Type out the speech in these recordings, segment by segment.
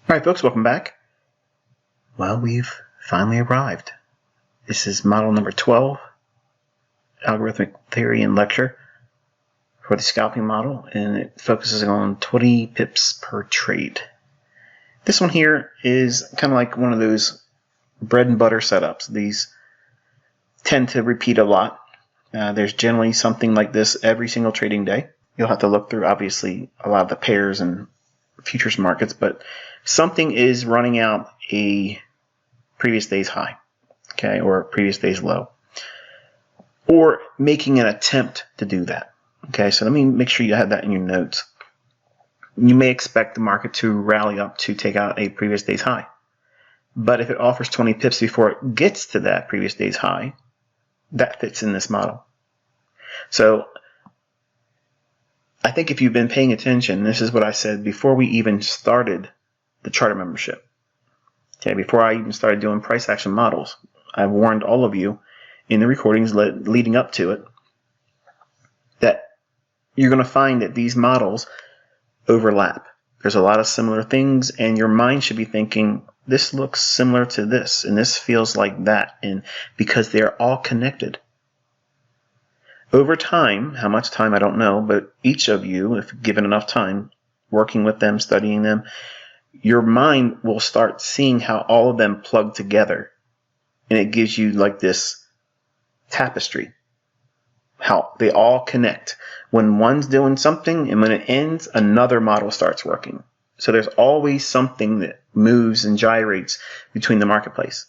Alright folks, welcome back. Well, we've finally arrived. This is model number 12, algorithmic theory and lecture for the scalping model, and it focuses on 20 pips per trade. This one here is kind of like one of those bread and butter setups. These tend to repeat a lot. There's generally something like this every single trading day. You'll have to look through, obviously, a lot of the pairs and futures markets, but something is running out a previous day's high, okay, or previous day's low, or making an attempt to do that. Okay, so let me make sure you have that in your notes. You may expect the market to rally up to take out a previous day's high, but if it offers 20 pips before it gets to that previous day's high, that fits in this model. So I think if you've been paying attention, this is what I said before we even started the charter membership. Okay, before I even started doing price action models, I warned all of you in the recordings leading up to it that you're going to find that these models overlap. There's a lot of similar things, and your mind should be thinking, this looks similar to this, and this feels like that, and because they're all connected. Over time, how much time I don't know, but each of you, if given enough time, working with them, studying them, your mind will start seeing how all of them plug together. And it gives you like this tapestry, how they all connect. When one's doing something and when it ends, another model starts working. So there's always something that moves and gyrates between the marketplace.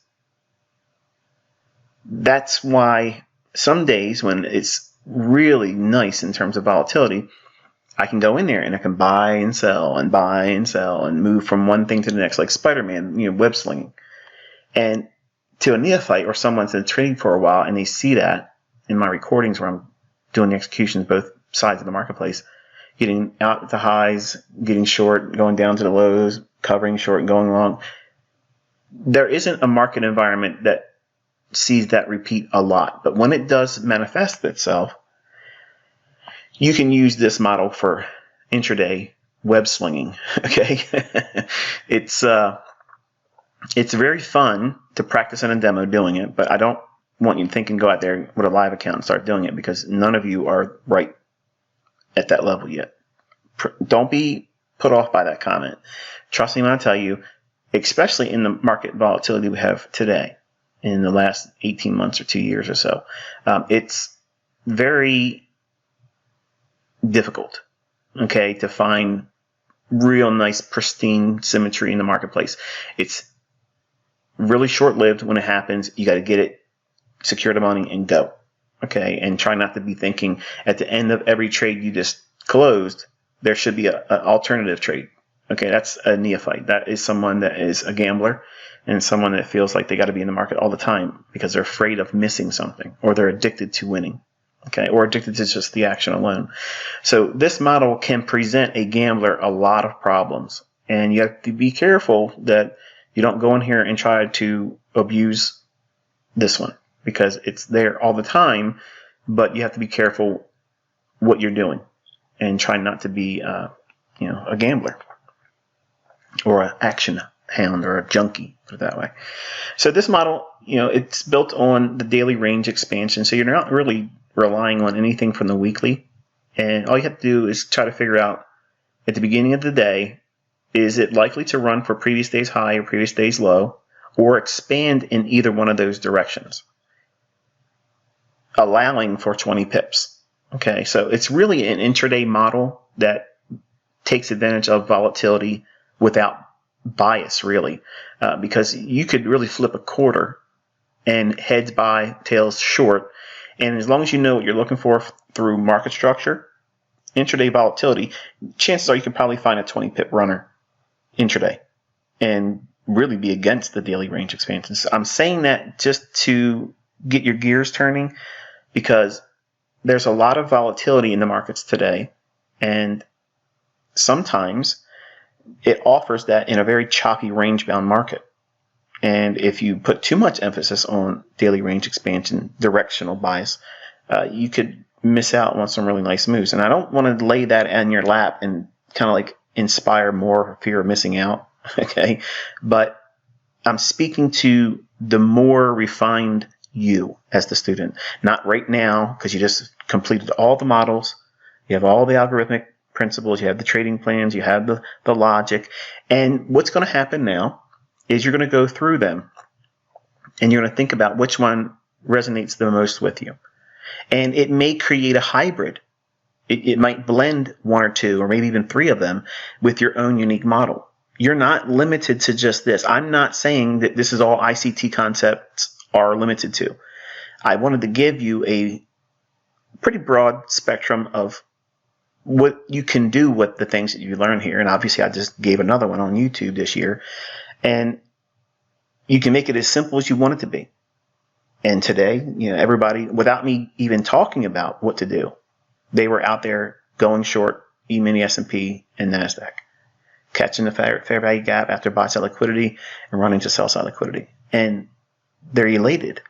That's why some days when it's really nice in terms of volatility, I can go in there and I can buy and sell and move from one thing to the next, like Spider-Man, web slinging. And to a neophyte or someone that's been trading for a while and they see that in my recordings where I'm doing the executions both sides of the marketplace, getting out at the highs, getting short, going down to the lows, covering short and going long, there isn't a market environment that sees that repeat a lot. But when it does manifest itself, you can use this model for intraday web slinging. Okay, it's very fun to practice in a demo doing it, but I don't want you to think and go out there with a live account and start doing it, because none of you are right at that level yet. Don't be put off by that comment. Trust me when I tell you, especially in the market volatility we have today, in the last 18 months or 2 years or so, it's very difficult, okay, to find real nice pristine symmetry in the marketplace. It's really short-lived when it happens. You got to get it, secure the money, and go, okay, and try not to be thinking at the end of every trade you just closed there should be an alternative trade. Okay, that's a neophyte. That is someone that is a gambler and someone that feels like they got to be in the market all the time because they're afraid of missing something, or they're addicted to winning, okay, or addicted to just the action alone. So this model can present a gambler a lot of problems, and you have to be careful that you don't go in here and try to abuse this one, because it's there all the time, but you have to be careful what you're doing and try not to be a gambler or an action hound or a junkie, put it that way. So this model, it's built on the daily range expansion, so you're not really relying on anything from the weekly, and all you have to do is try to figure out at the beginning of the day, is it likely to run for previous day's high or previous day's low, or expand in either one of those directions, allowing for 20 pips. Okay, so it's really an intraday model that takes advantage of volatility without bias, really, because you could really flip a quarter and heads buy, tails short, and as long as you know what you're looking for through market structure, intraday volatility, chances are you can probably find a 20 pip runner intraday and really be against the daily range expansions. I'm saying that just to get your gears turning, because there's a lot of volatility in the markets today, and sometimes it offers that in a very choppy range-bound market. And if you put too much emphasis on daily range expansion, directional bias, you could miss out on some really nice moves. And I don't want to lay that in your lap and kind of like inspire more fear of missing out. Okay, but I'm speaking to the more refined you as the student, not right now, because you just completed all the models, you have all the algorithmic principles, you have the trading plans, you have the logic, and what's going to happen now is you're going to go through them and you're going to think about which one resonates the most with you. And it may create a hybrid. It might blend one or two or maybe even three of them with your own unique model. You're not limited to just this. I'm not saying that this is all ICT concepts are limited to. I wanted to give you a pretty broad spectrum of what you can do with the things that you learn here. And obviously I just gave another one on YouTube this year. And you can make it as simple as you want it to be. And today, everybody, without me even talking about what to do, they were out there going short E-mini S&P and NASDAQ, catching the fair value gap after buy-side liquidity and running to sell-side liquidity. And they're elated,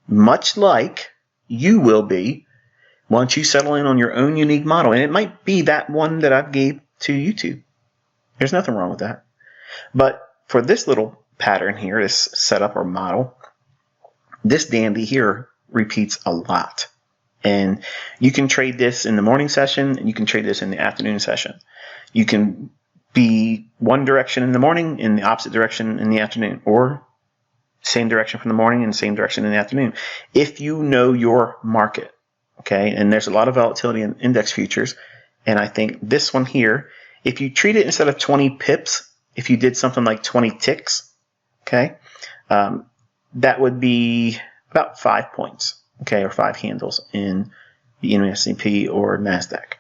much like you will be once you settle in on your own unique model. And it might be that one that I've gave to YouTube. There's nothing wrong with that. But for this little pattern here, this setup or model, this dandy here repeats a lot. And you can trade this in the morning session and you can trade this in the afternoon session. You can be one direction in the morning and the opposite direction in the afternoon, or same direction from the morning and same direction in the afternoon, if you know your market. Okay, and there's a lot of volatility in index futures, and I think this one here, if you treat it instead of 20 pips, if you did something like 20 ticks, okay, that would be about 5 points, okay, or 5 handles in the S&P or NASDAQ.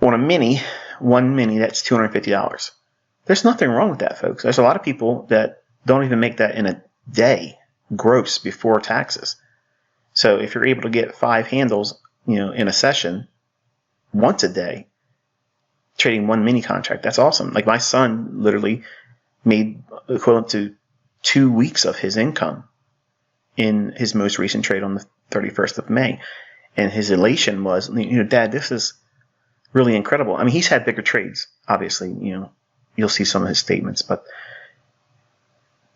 On a mini, one mini, that's $250. There's nothing wrong with that, folks. There's a lot of people that don't even make that in a day, gross, before taxes. So if you're able to get 5 handles, in a session once a day, trading one mini contract, that's awesome. Like my son literally made equivalent to 2 weeks of his income in his most recent trade on the 31st of May. And his elation was, Dad, this is really incredible. I mean, he's had bigger trades, obviously, you'll see some of his statements, but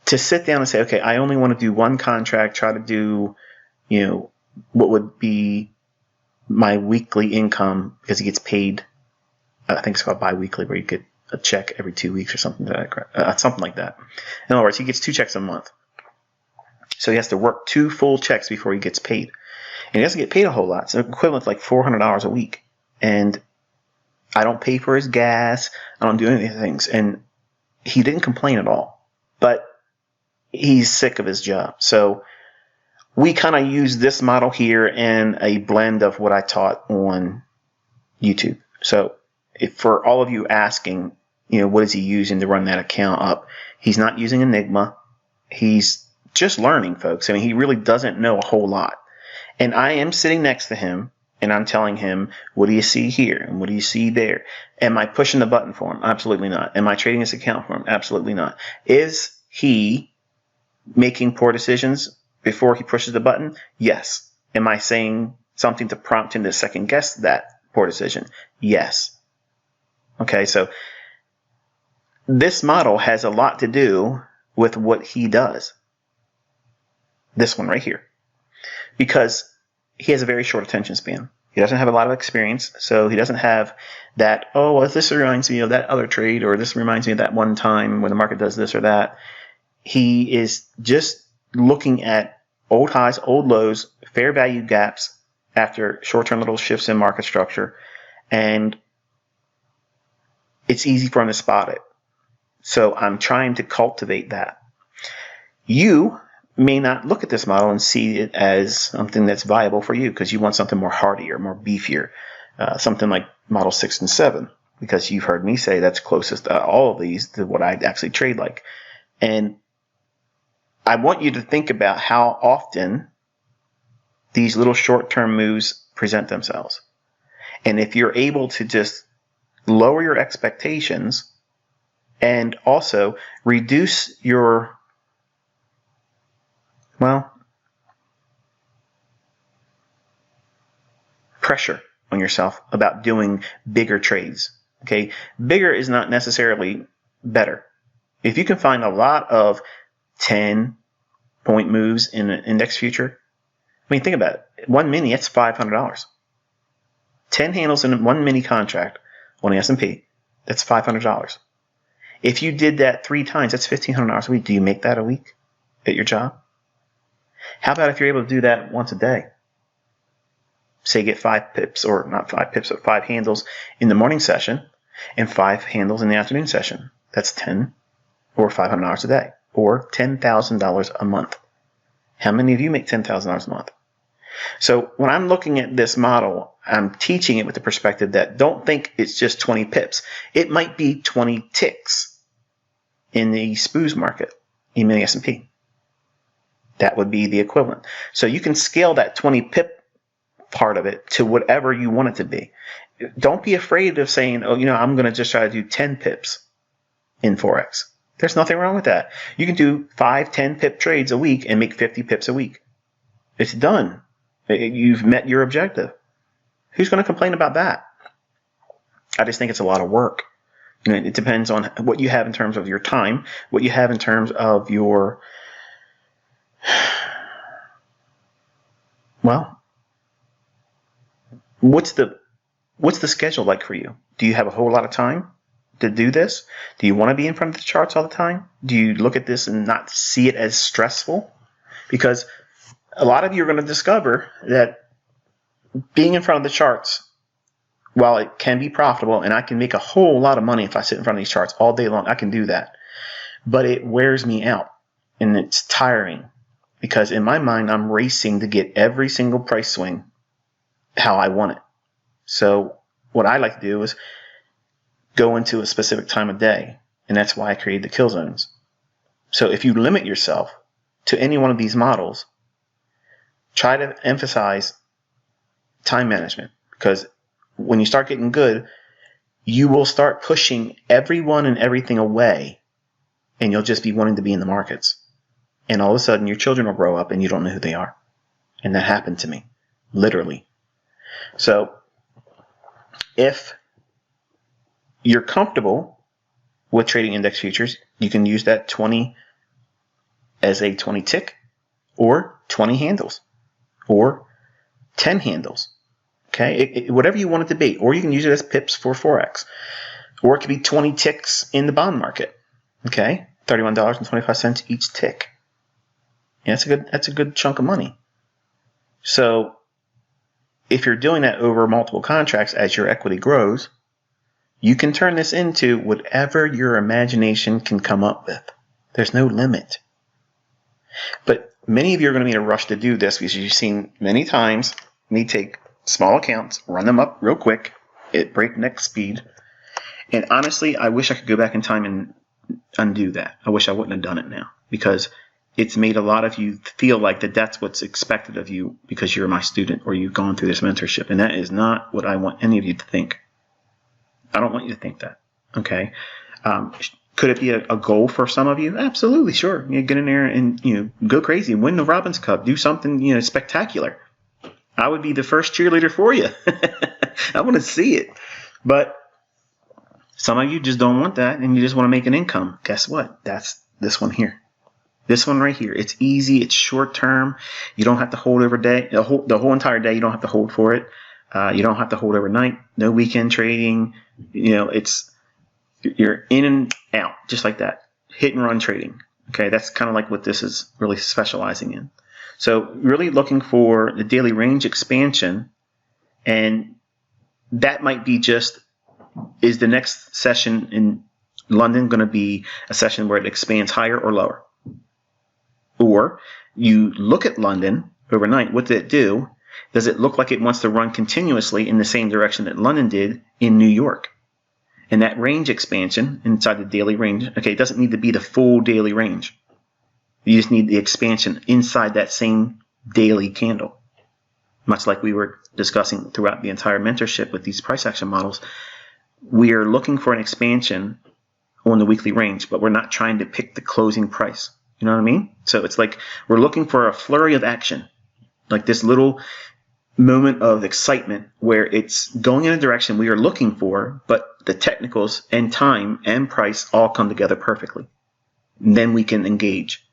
to sit down and say, okay, I only want to do one contract, try to do, what would be my weekly income, because he gets paid, I think it's called biweekly, where you get a check every 2 weeks or something like that. In other words, he gets 2 checks a month. So he has to work 2 full checks before he gets paid. And he doesn't get paid a whole lot. So equivalent to like $400 a week. And I don't pay for his gas. I don't do any of these things. And he didn't complain at all. But he's sick of his job. So we kind of use this model here and a blend of what I taught on YouTube. So if for all of you asking, what is he using to run that account up? He's not using Enigma. He's just learning, folks. I mean, he really doesn't know a whole lot. And I am sitting next to him and I'm telling him, what do you see here? And what do you see there? Am I pushing the button for him? Absolutely not. Am I trading his account for him? Absolutely not. Is he making poor decisions before he pushes the button? Yes. Am I saying something to prompt him to second guess that poor decision? Yes. Okay, so this model has a lot to do with what he does. This one right here. Because he has a very short attention span. He doesn't have a lot of experience, so he doesn't have that, this reminds me of that other trade, or this reminds me of that one time when the market does this or that. He is just looking at old highs, old lows, fair value gaps after short-term little shifts in market structure, and it's easy for him to spot it. So I'm trying to cultivate that. You may not look at this model and see it as something that's viable for you because you want something more heartier, more beefier, something like Model 6 and 7, because you've heard me say that's closest to all of these to what I actually trade like. And I want you to think about how often these little short-term moves present themselves. And if you're able to just lower your expectations and also reduce your, pressure on yourself about doing bigger trades. Okay, bigger is not necessarily better. If you can find a lot of 10-point moves in an index future, I mean, think about it. One mini, that's $500. 10 handles in one mini contract on the S&P, that's $500. If you did that 3 times, that's $1,500 a week. Do you make that a week at your job? How about if you're able to do that once a day? Say get 5 pips, or not 5 pips, but 5 handles in the morning session and 5 handles in the afternoon session. That's 10 or $500 a day, or $10,000 a month. How many of you make $10,000 a month? So when I'm looking at this model, I'm teaching it with the perspective that don't think it's just 20 pips. It might be 20 ticks in the SPOOS market, in the S&P. That would be the equivalent. So you can scale that 20 pip part of it to whatever you want it to be. Don't be afraid of saying, oh, I'm going to just try to do 10 pips in Forex. There's nothing wrong with that. You can do 5, 10 pip trades a week and make 50 pips a week. It's done. You've met your objective. Who's going to complain about that? I just think it's a lot of work. It depends on what you have in terms of your time, what you have in terms of your, what's the schedule like for you? Do you have a whole lot of time to do this? Do you want to be in front of the charts all the time? Do you look at this and not see it as stressful? Because a lot of you are going to discover that being in front of the charts, while it can be profitable, and I can make a whole lot of money if I sit in front of these charts all day long, I can do that. But it wears me out, and it's tiring, because in my mind, I'm racing to get every single price swing how I want it. So what I like to do is go into a specific time of day, and that's why I created the kill zones. So if you limit yourself to any one of these models, try to emphasize time management, because when you start getting good, you will start pushing everyone and everything away, and you'll just be wanting to be in the markets. And all of a sudden, your children will grow up and you don't know who they are. And that happened to me, literally. So if you're comfortable with trading index futures, you can use that 20 as a 20 tick, or 20 handles, or 10 handles. Okay, whatever you want it to be. Or you can use it as pips for Forex. Or it could be 20 ticks in the bond market. Okay, $31.25 each tick. Yeah, that's a good chunk of money. So if you're doing that over multiple contracts as your equity grows, you can turn this into whatever your imagination can come up with. There's no limit. But many of you are going to be in a rush to do this, because you've seen many times me take small accounts, run them up real quick at breakneck speed. And honestly, I wish I could go back in time and undo that. I wish I wouldn't have done it now, because it's made a lot of you feel like that's what's expected of you because you're my student or you've gone through this mentorship. And that is not what I want any of you to think. I don't want you to think that. Okay. Could it be a goal for some of you? Absolutely, sure. Get in there and go crazy, win the Robbins Cup, do something spectacular. I would be the first cheerleader for you. I want to see it. But some of you just don't want that, and you just want to make an income. Guess what? That's this one here. This one right here. It's easy. It's short term. You don't have to hold over day. The whole entire day. You don't have to hold for it. You don't have to hold overnight. No weekend trading. You're in and out just like that. Hit and run trading. Okay, that's kind of like what this is really specializing in. So really looking for the daily range expansion, and that might be just, is the next session in London going to be a session where it expands higher or lower? Or you look at London overnight, what did it do? Does it look like it wants to run continuously in the same direction that London did in New York? And that range expansion inside the daily range, okay, it doesn't need to be the full daily range. You just need the expansion inside that same daily candle. Much like we were discussing throughout the entire mentorship with these price action models, we are looking for an expansion on the weekly range, but we're not trying to pick the closing price. You know what I mean? So it's like we're looking for a flurry of action, like this little moment of excitement where it's going in a direction we are looking for, but the technicals and time and price all come together perfectly. And then we can engage.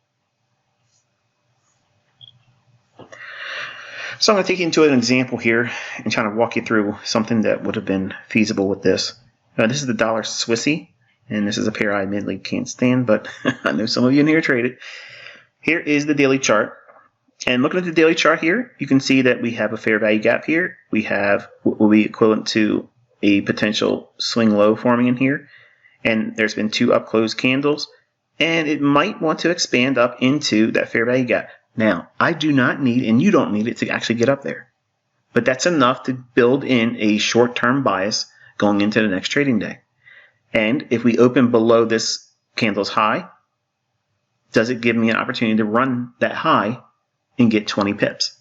So I'm going to take you into an example here and try to walk you through something that would have been feasible with this. This is the dollar Swissy, and this is a pair I admittedly can't stand, but I know some of you in here trade it. Here is the daily chart. And looking at the daily chart here, you can see that we have a fair value gap here. We have what will be equivalent to a potential swing low forming in here. And there's been 2 up-close candles. And it might want to expand up into that fair value gap. Now, I do not need, and you don't need it to actually get up there. But that's enough to build in a short-term bias going into the next trading day. And if we open below this candle's high, does it give me an opportunity to run that high and get 20 pips?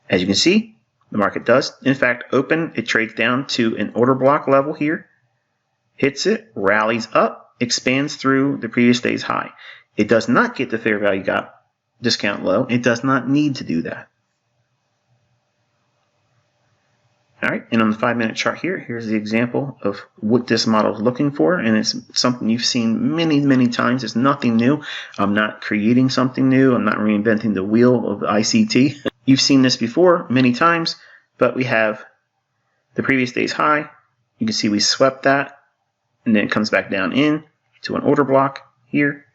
As you can see, the market does, in fact, open. It trades down to an order block level here, hits it, rallies up, expands through the previous day's high. It does not get the fair value gap discount low. It does not need to do that. All right, and on the 5-minute chart here, here's the example of what this model is looking for, and it's something you've seen many, many times. It's nothing new. I'm not creating something new. I'm not reinventing the wheel of ICT. You've seen this before many times, but we have the previous day's high. You can see we swept that, and then it comes back down in to an order block here.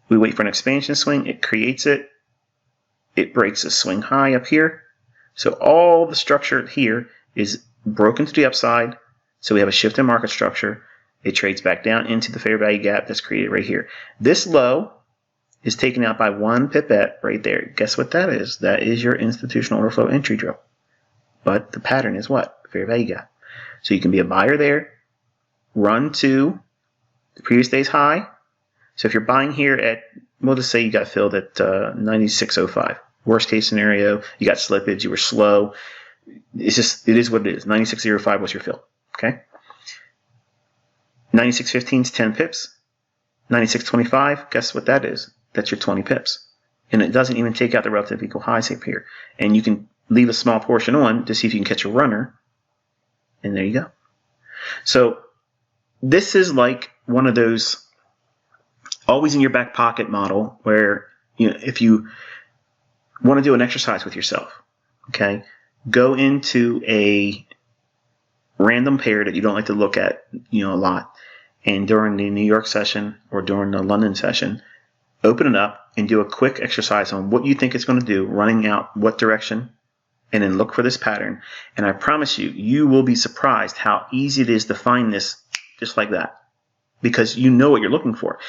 We wait for an expansion swing. It creates it. It breaks a swing high up here. So all the structure here is broken to the upside. So we have a shift in market structure. It trades back down into the fair value gap that's created right here. This low is taken out by 1 pipette right there. Guess what that is? That is your institutional order flow entry drill. But the pattern is what? Fair value gap. So you can be a buyer there, run to the previous day's high. So if you're buying here at, we'll just say you got filled at 96.05. Worst case scenario, you got slippage, you were slow. It's just, it is what it is. 96.05 was your fill. Okay. 96.15 is 10 pips. 96.25, guess what that is? That's your 20 pips. And it doesn't even take out the relative equal highs up here. And you can leave a small portion on to see if you can catch a runner. And there you go. So this is like one of those always in your back pocket model where, you know, if you want to do an exercise with yourself, okay, go into a random pair that you don't like to look at, you know, a lot, and during the New York session or during the London session, open it up and do a quick exercise on what you think it's going to do, running out what direction, and then look for this pattern. And I promise you, you will be surprised how easy it is to find this just like that, because you know what you're looking for.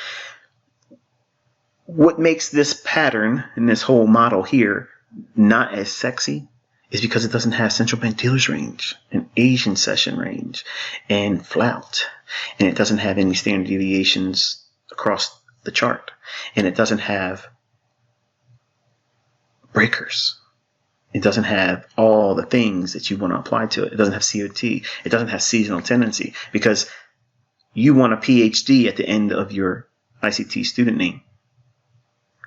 What makes this pattern and this whole model here not as sexy is because it doesn't have central bank dealers range, an Asian session range, and flout. And it doesn't have any standard deviations across the chart. And it doesn't have breakers. It doesn't have all the things that you want to apply to it. It doesn't have COT. It doesn't have seasonal tendency, because you want a PhD at the end of your ICT student name.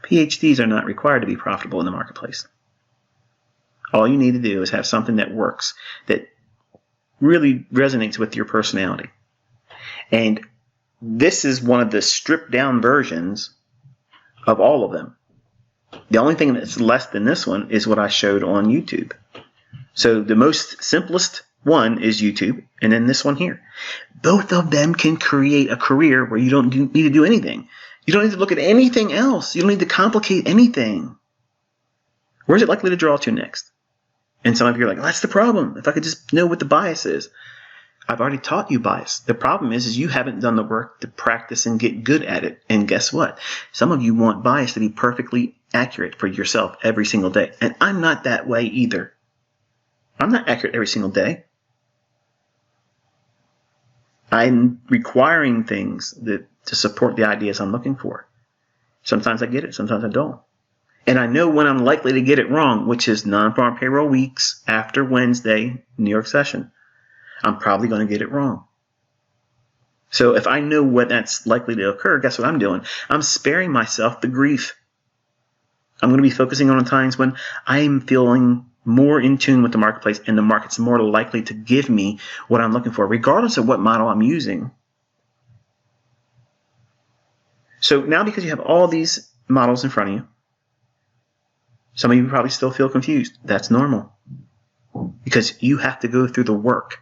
PhDs are not required to be profitable in the marketplace. All you need to do is have something that works, that really resonates with your personality. And this is one of the stripped down versions of all of them. The only thing that's less than this one is what I showed on YouTube. So the most simplest one is YouTube, and then this one here. Both of them can create a career where you don't need to do anything. You don't need to look at anything else. You don't need to complicate anything. Where's it likely to draw to next? And some of you are like, well, that's the problem. If I could just know what the bias is. I've already taught you bias. The problem is you haven't done the work to practice and get good at it. And guess what? Some of you want bias to be perfectly accurate for yourself every single day. And I'm not that way either. I'm not accurate every single day. I'm requiring things to support the ideas I'm looking for. Sometimes I get it, sometimes I don't. And I know when I'm likely to get it wrong, which is non-farm payroll weeks after Wednesday, New York session. I'm probably going to get it wrong. So if I know when that's likely to occur, guess what I'm doing? I'm sparing myself the grief. I'm going to be focusing on times when I'm feeling more in tune with the marketplace and the market's more likely to give me what I'm looking for, regardless of what model I'm using. So now, because you have all these models in front of you, some of you probably still feel confused. That's normal, because you have to go through the work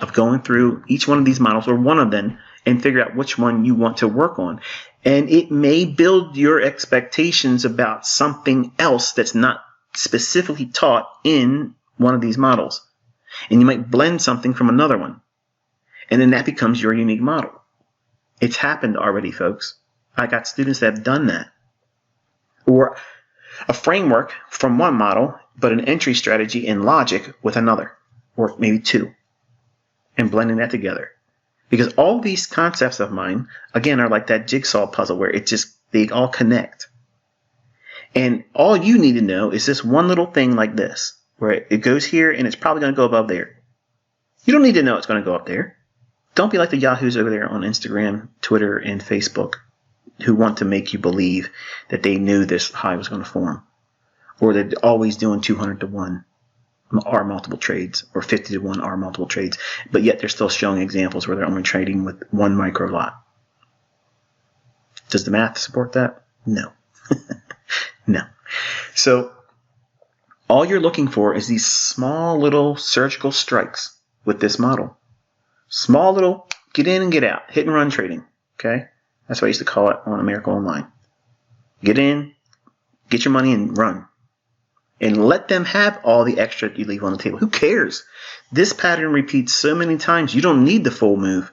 of going through each one of these models, or one of them, and figure out which one you want to work on. And it may build your expectations about something else that's not specifically taught in one of these models. And you might blend something from another one. And then that becomes your unique model. It's happened already, folks. I got students that have done that. Or a framework from one model, but an entry strategy and logic with another, or maybe two, and blending that together. Because all these concepts of mine, again, are like that jigsaw puzzle where they all connect. And all you need to know is this one little thing like this, where it goes here and it's probably going to go above there. You don't need to know it's going to go up there. Don't be like the yahoos over there on Instagram, Twitter, and Facebook, who want to make you believe that they knew this high was going to form, or they're always doing 200 to 1 R multiple trades, or 50 to 1 R multiple trades, but yet they're still showing examples where they're only trading with one micro lot. Does the math support that? No. No. So all you're looking for is these small little surgical strikes with this model. Small little get in and get out, hit and run trading. Okay? That's what I used to call it on America Online. Get in, get your money, and run. And let them have all the extra you leave on the table. Who cares? This pattern repeats so many times, you don't need the full move.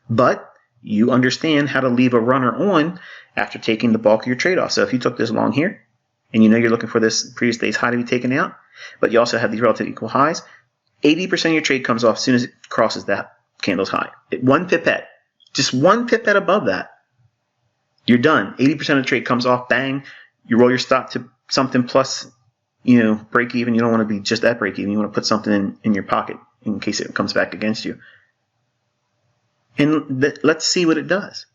But you understand how to leave a runner on after taking the bulk of your trade off. So if you took this long here, and you know you're looking for this previous day's high to be taken out, but you also have these relative equal highs, 80% of your trade comes off as soon as it crosses that candle's high. One pipette. Just one pipette above that. You're done. 80% of the trade comes off, bang. You roll your stop to something plus, break even. You don't want to be just at break even. You want to put something in your pocket in case it comes back against you. And let's see what it does.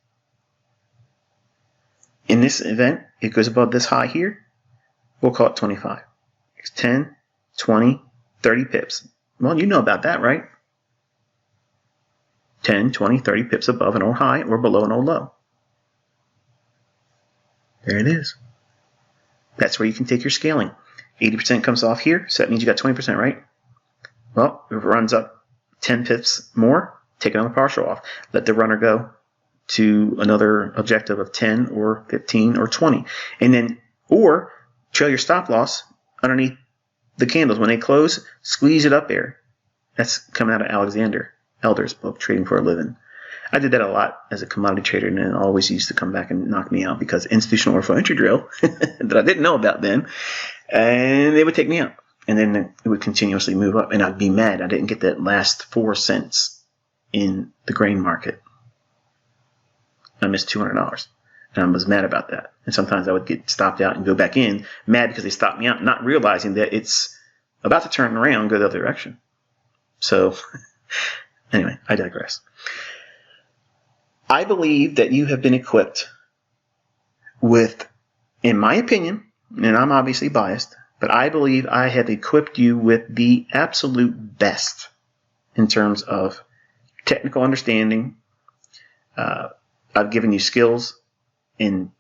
In this event, it goes above this high here. We'll call it 25. It's 10, 20, 30 pips. Well, you know about that, right? 10, 20, 30 pips above an old high or below an old low. There it is. That's where you can take your scaling. 80% comes off here, so that means you got 20%, right? Well, if it runs up 10 pips more, take another partial off. Let the runner go to another objective of 10 or 15 or 20. And then, or trail your stop loss underneath the candles. When they close, squeeze it up there. That's coming out of Alexander Elder's book, Trading for a Living. I did that a lot as a commodity trader, and it always used to come back and knock me out because institutional order flow entry drill that I didn't know about then, and they would take me out. And then it would continuously move up, and I'd be mad I didn't get that last 4 cents in the grain market. I missed $200, and I was mad about that. And sometimes I would get stopped out and go back in, mad because they stopped me out, not realizing that it's about to turn around and go the other direction. So anyway, I digress. I believe that you have been equipped with, in my opinion, and I'm obviously biased, but I believe I have equipped you with the absolute best in terms of technical understanding. I've given you skills and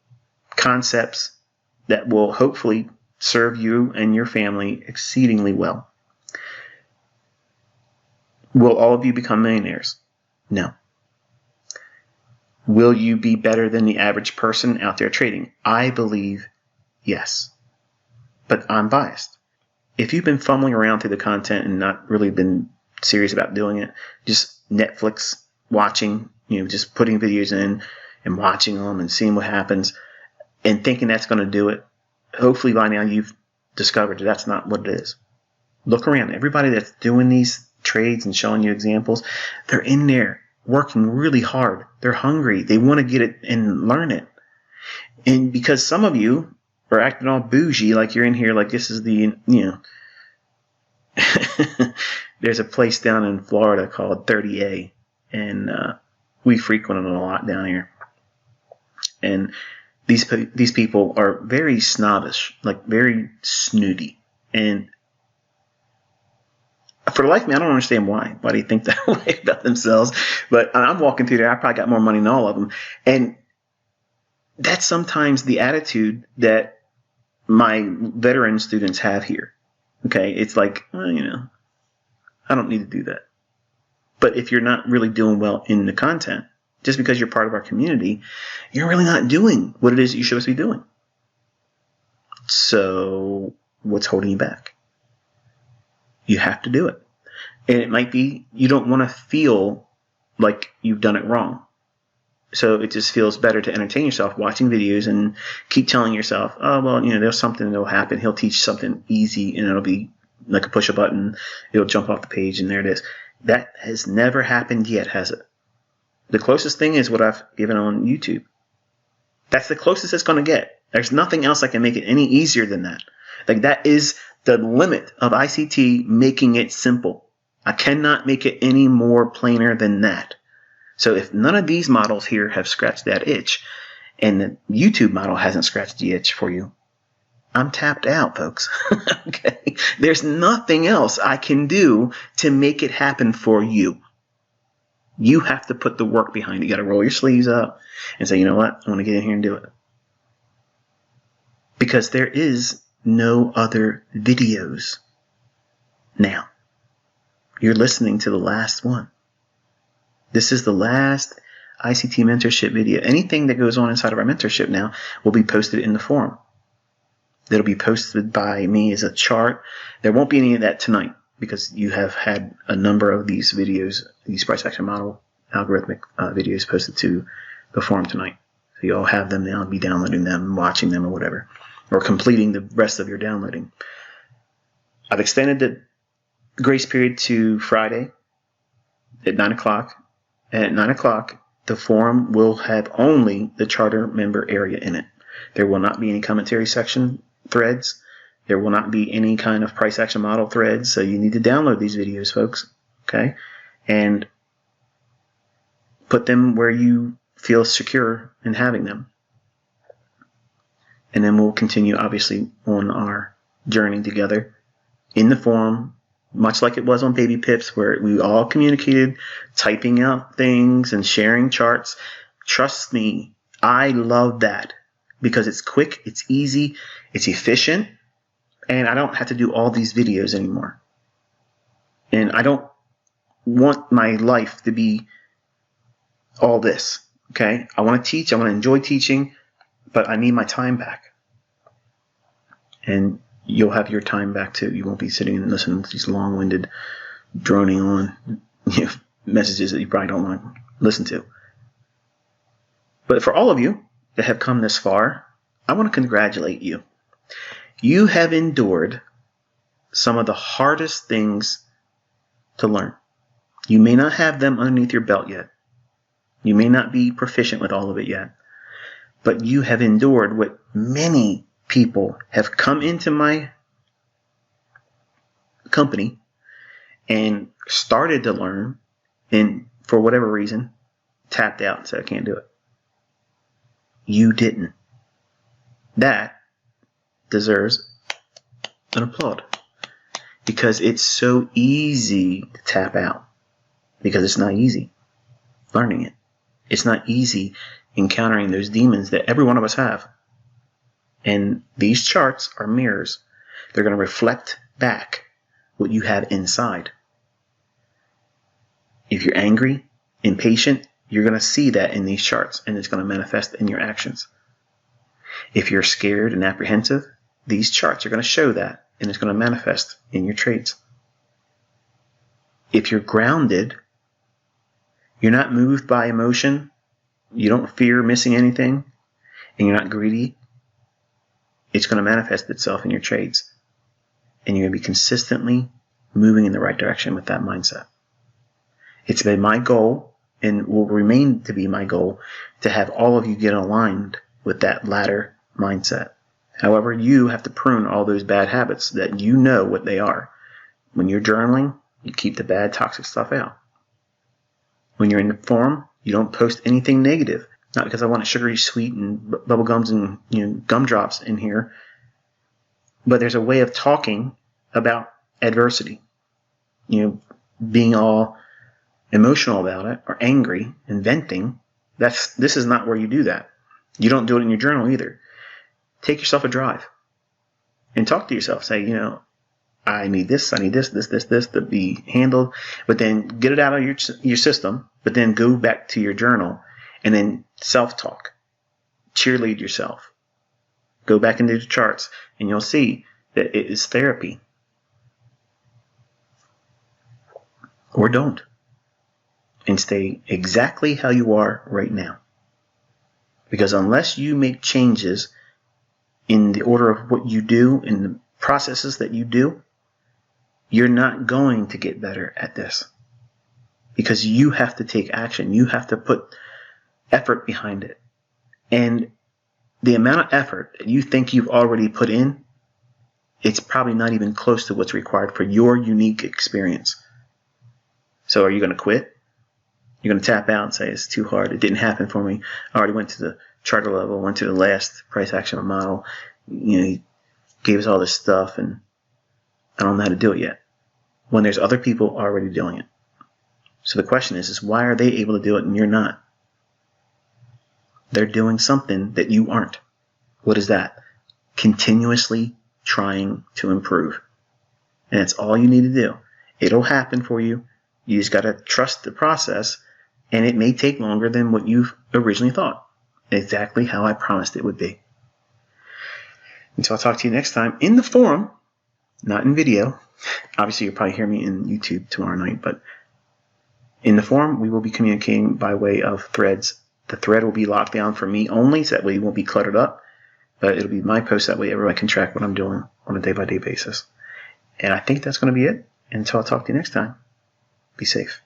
concepts that will hopefully serve you and your family exceedingly well. Will all of you become millionaires? No. Will you be better than the average person out there trading? I believe yes. But I'm biased. If you've been fumbling around through the content and not really been serious about doing it, just Netflix watching, just putting videos in and watching them and seeing what happens and thinking that's going to do it, hopefully by now you've discovered that that's not what it is. Look around. Everybody that's doing these trades and showing you examples, they're in there working really hard. They're hungry. They want to get it and learn it. And because some of you are acting all bougie, like you're in here, like this is the, there's a place down in Florida called 30A, and we frequent it a lot down here. And these people are very snobbish, like very snooty. And for the life of me, I don't understand why. Why do you think that way about themselves? But I'm walking through there. I probably got more money than all of them. And that's sometimes the attitude that my veteran students have here. Okay. It's like, well, I don't need to do that. But if you're not really doing well in the content, just because you're part of our community, you're really not doing what it is you should be doing. So what's holding you back? You have to do it. And it might be you don't want to feel like you've done it wrong. So it just feels better to entertain yourself watching videos and keep telling yourself, oh, well, there's something that will happen. He'll teach something easy and it'll be like a push a button. It'll jump off the page and there it is. That has never happened yet, has it? The closest thing is what I've given on YouTube. That's the closest it's going to get. There's nothing else that can make it any easier than that. Like that is the limit of ICT, making it simple. I cannot make it any more plainer than that. So if none of these models here have scratched that itch, and the YouTube model hasn't scratched the itch for you, I'm tapped out, folks. Okay? There's nothing else I can do to make it happen for you. You have to put the work behind it. You got to roll your sleeves up and say, you know what? I want to get in here and do it. Because there is no other videos now. You're listening to the last one. This is the last ICT mentorship video. Anything that goes on inside of our mentorship now will be posted in the forum. It'll be posted by me as a chart. There won't be any of that tonight because you have had a number of these videos, these price action model algorithmic videos posted to the forum tonight. So you all have them now, be downloading them, watching them or whatever, or completing the rest of your downloading. I've extended the grace period to Friday at 9 o'clock. At 9 o'clock, the forum will have only the charter member area in it. There will not be any commentary section threads. There will not be any kind of price action model threads. So you need to download these videos, folks. Okay? And put them where you feel secure in having them. And then we'll continue, obviously, on our journey together in the forum, much like it was on Baby Pips, where we all communicated, typing out things and sharing charts. Trust me, I love that because it's quick, it's easy, it's efficient, and I don't have to do all these videos anymore. And I don't want my life to be all this, okay? I want to teach, I want to enjoy teaching, but I need my time back. And you'll have your time back too. You won't be sitting and listening to these long-winded, droning on messages that you probably don't want to listen to. But for all of you that have come this far, I want to congratulate you. You have endured some of the hardest things to learn. You may not have them underneath your belt yet. You may not be proficient with all of it yet. But you have endured what many people have come into my company and started to learn and for whatever reason tapped out and said, I can't do it. You didn't. That deserves an applaud because it's so easy to tap out because it's not easy learning it. It's not easy encountering those demons that every one of us have. And these charts are mirrors. They're going to reflect back what you have inside. If you're angry, impatient, you're going to see that in these charts, and it's going to manifest in your actions. If you're scared and apprehensive, these charts are going to show that, and it's going to manifest in your trades. If you're grounded, you're not moved by emotion, you don't fear missing anything, and you're not greedy, it's going to manifest itself in your trades. And you're going to be consistently moving in the right direction with that mindset. It's been my goal, and will remain to be my goal, to have all of you get aligned with that latter mindset. However, you have to prune all those bad habits that you know what they are. When you're journaling, you keep the bad, toxic stuff out. When you're in the forum, you don't post anything negative. Not because I want it sugary sweet and bubble gums and gumdrops in here, but there's a way of talking about adversity. Being all emotional about it or angry and venting. This is not where you do that. You don't do it in your journal either. Take yourself a drive and talk to yourself. Say, I need this to be handled, but then get it out of your system, but then go back to your journal and then self-talk. Cheerlead yourself. Go back into the charts and you'll see that it is therapy. Or don't. And stay exactly how you are right now. Because unless you make changes in the order of what you do, in the processes that you do, you're not going to get better at this. Because you have to take action. You have to put effort behind it. And the amount of effort that you think you've already put in, it's probably not even close to what's required for your unique experience. So are you going to quit? You're going to tap out and say, it's too hard. It didn't happen for me. I already went to the charter level, went to the last price action model. He gave us all this stuff and I don't know how to do it yet. When there's other people already doing it. So the question is why are they able to do it and you're not? They're doing something that you aren't. What is that? Continuously trying to improve. And that's all you need to do. It'll happen for you. You just got to trust the process, and it may take longer than what you originally thought. Exactly how I promised it would be. Until I'll talk to you next time in the forum, not in video. Obviously, you'll probably hear me in YouTube tomorrow night, but in the forum, we will be communicating by way of threads. The thread will be locked down for me only, so that way it won't be cluttered up, but it'll be my post. That way everyone can track what I'm doing on a day-by-day basis. And I think that's going to be it. Until I'll talk to you next time. Be safe.